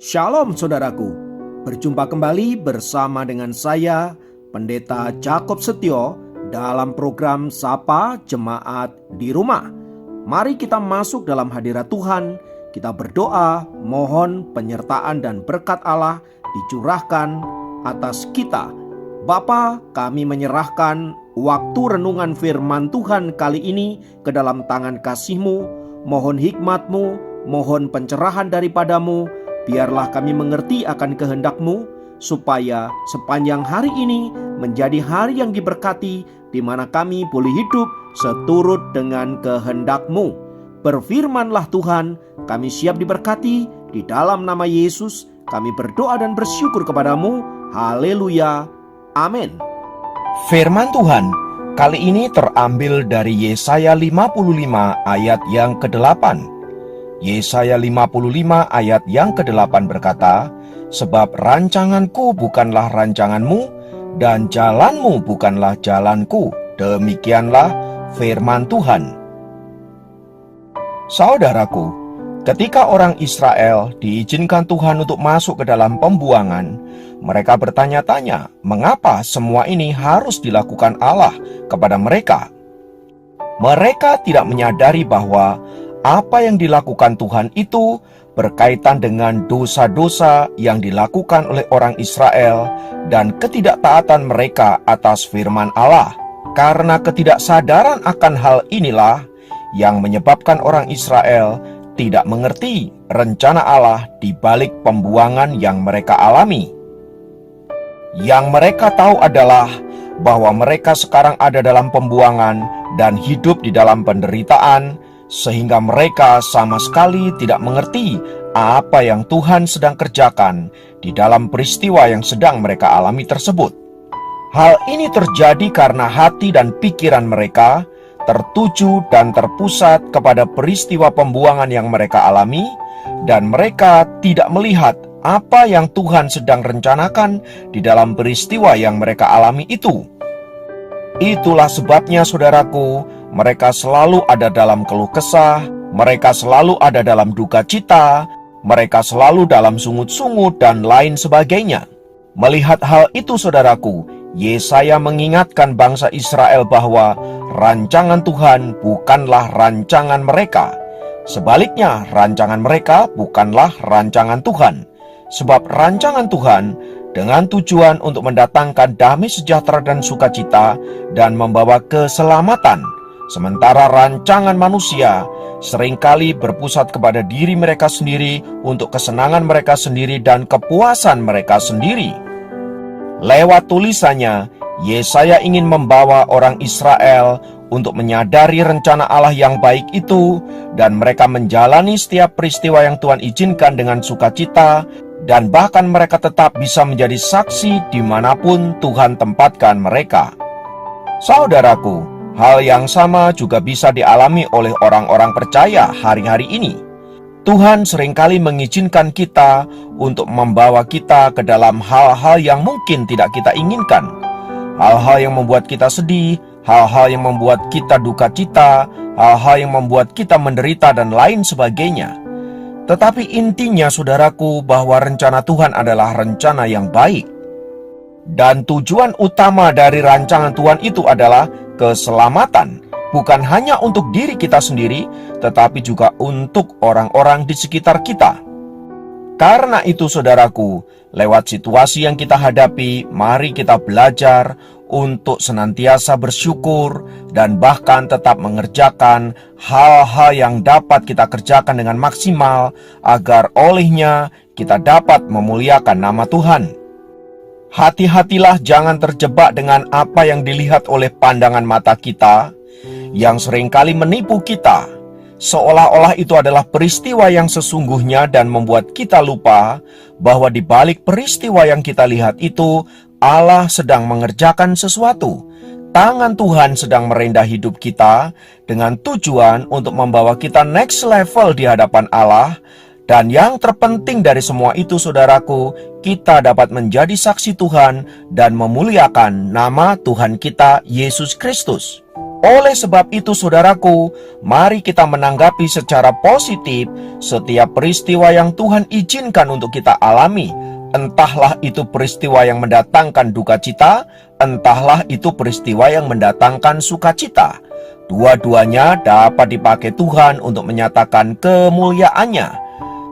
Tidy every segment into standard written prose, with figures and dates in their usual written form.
Shalom saudaraku, berjumpa kembali bersama dengan saya, Pendeta Jakob Setio, dalam program Sapa Jemaat di Rumah. Mari kita masuk dalam hadirat Tuhan, kita berdoa, mohon penyertaan dan berkat Allah dicurahkan atas kita. Bapa, kami menyerahkan waktu renungan firman Tuhan kali ini ke dalam tangan kasih-Mu. Mohon hikmat-Mu, mohon pencerahan daripadamu. Biarlah kami mengerti akan kehendak-Mu, supaya sepanjang hari ini menjadi hari yang diberkati, di mana kami boleh hidup seturut dengan kehendak-Mu. Berfirmanlah Tuhan, kami siap diberkati. Di dalam nama Yesus kami berdoa dan bersyukur kepadamu. Haleluya, amin. Firman Tuhan kali ini terambil dari Yesaya 55 ayat yang ke-8. Yesaya 55 ayat yang ke-8 berkata, "Sebab rancanganku bukanlah rancanganmu, dan jalanmu bukanlah jalanku." Demikianlah firman Tuhan. Saudaraku, ketika orang Israel diizinkan Tuhan untuk masuk ke dalam pembuangan, mereka bertanya-tanya, mengapa semua ini harus dilakukan Allah kepada mereka? Mereka tidak menyadari bahwa apa yang dilakukan Tuhan itu berkaitan dengan dosa-dosa yang dilakukan oleh orang Israel dan ketidaktaatan mereka atas firman Allah. Karena ketidaksadaran akan hal inilah yang menyebabkan orang Israel tidak mengerti rencana Allah di balik pembuangan yang mereka alami. Yang mereka tahu adalah bahwa mereka sekarang ada dalam pembuangan dan hidup di dalam penderitaan, sehingga mereka sama sekali tidak mengerti apa yang Tuhan sedang kerjakan di dalam peristiwa yang sedang mereka alami tersebut. Hal ini terjadi karena hati dan pikiran mereka tertuju dan terpusat kepada peristiwa pembuangan yang mereka alami, dan mereka tidak melihat apa yang Tuhan sedang rencanakan di dalam peristiwa yang mereka alami itu. Itulah sebabnya saudaraku, mereka selalu ada dalam keluh kesah, mereka selalu ada dalam duka cita, mereka selalu dalam sungut-sungut dan lain sebagainya. Melihat hal itu saudaraku, Yesaya mengingatkan bangsa Israel bahwa rancangan Tuhan bukanlah rancangan mereka. Sebaliknya, rancangan mereka bukanlah rancangan Tuhan. Sebab rancangan Tuhan dengan tujuan untuk mendatangkan damai sejahtera dan sukacita dan membawa keselamatan. Sementara rancangan manusia seringkali berpusat kepada diri mereka sendiri untuk kesenangan mereka sendiri dan kepuasan mereka sendiri. Lewat tulisannya, Yesaya ingin membawa orang Israel untuk menyadari rencana Allah yang baik itu, dan mereka menjalani setiap peristiwa yang Tuhan izinkan dengan sukacita, dan bahkan mereka tetap bisa menjadi saksi dimanapun Tuhan tempatkan mereka. Saudaraku, hal yang sama juga bisa dialami oleh orang-orang percaya hari-hari ini. Tuhan seringkali mengizinkan kita untuk membawa kita ke dalam hal-hal yang mungkin tidak kita inginkan. Hal-hal yang membuat kita sedih, hal-hal yang membuat kita duka cita, hal-hal yang membuat kita menderita dan lain sebagainya. Tetapi intinya saudaraku, bahwa rencana Tuhan adalah rencana yang baik. Dan tujuan utama dari rancangan Tuhan itu adalah keselamatan, bukan hanya untuk diri kita sendiri, tetapi juga untuk orang-orang di sekitar kita. Karena itu saudaraku, lewat situasi yang kita hadapi, mari kita belajar untuk senantiasa bersyukur dan bahkan tetap mengerjakan hal-hal yang dapat kita kerjakan dengan maksimal, agar olehnya kita dapat memuliakan nama Tuhan. Hati-hatilah jangan terjebak dengan apa yang dilihat oleh pandangan mata kita, yang seringkali menipu kita, seolah-olah itu adalah peristiwa yang sesungguhnya, dan membuat kita lupa bahwa di balik peristiwa yang kita lihat itu, Allah sedang mengerjakan sesuatu. Tangan Tuhan sedang merendah hidup kita dengan tujuan untuk membawa kita next level di hadapan Allah. Dan yang terpenting dari semua itu saudaraku, kita dapat menjadi saksi Tuhan dan memuliakan nama Tuhan kita, Yesus Kristus. Oleh sebab itu saudaraku, mari kita menanggapi secara positif setiap peristiwa yang Tuhan izinkan untuk kita alami. Entahlah itu peristiwa yang mendatangkan duka cita, entahlah itu peristiwa yang mendatangkan sukacita. Dua-duanya dapat dipakai Tuhan untuk menyatakan kemuliaannya.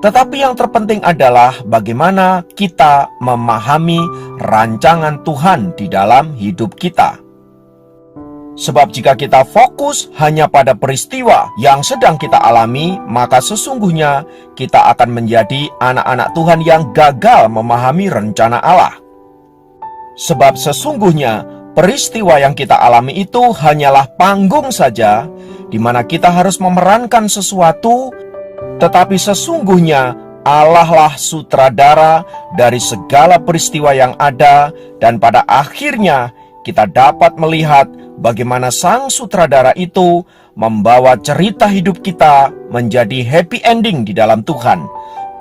Tetapi yang terpenting adalah bagaimana kita memahami rancangan Tuhan di dalam hidup kita. Sebab jika kita fokus hanya pada peristiwa yang sedang kita alami, maka sesungguhnya kita akan menjadi anak-anak Tuhan yang gagal memahami rencana Allah. Sebab sesungguhnya peristiwa yang kita alami itu hanyalah panggung saja, di mana kita harus memerankan sesuatu, tetapi sesungguhnya Allah lah sutradara dari segala peristiwa yang ada, dan pada akhirnya kita dapat melihat bagaimana sang sutradara itu membawa cerita hidup kita menjadi happy ending di dalam Tuhan.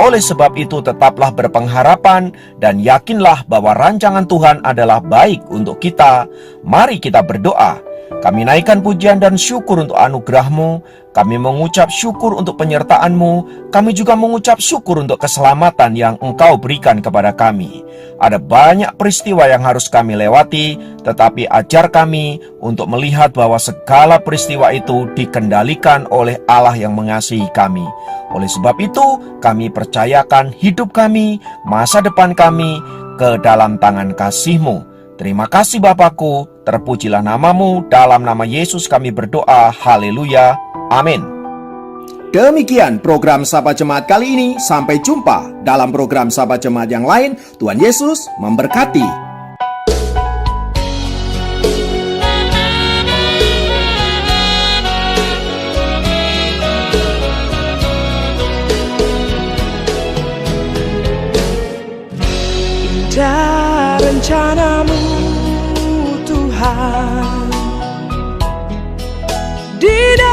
Oleh sebab itu tetaplah berpengharapan dan yakinlah bahwa rancangan Tuhan adalah baik untuk kita. Mari kita berdoa. Kami naikkan pujian dan syukur untuk anugerah-Mu. Kami mengucap syukur untuk penyertaan-Mu. Kami juga mengucap syukur untuk keselamatan yang Engkau berikan kepada kami. Ada banyak peristiwa yang harus kami lewati, tetapi ajar kami untuk melihat bahwa segala peristiwa itu dikendalikan oleh Allah yang mengasihi kami. Oleh sebab itu, kami percayakan hidup kami, masa depan kami ke dalam tangan kasih-Mu. Terima kasih Bapakku, terpujilah nama-Mu, dalam nama Yesus kami berdoa, haleluya, amin. Demikian program Sapa Jemaat kali ini. Sampai jumpa dalam program Sapa Jemaat yang lain. Tuhan Yesus memberkati. Indah rencana-Mu Tuhan di dalam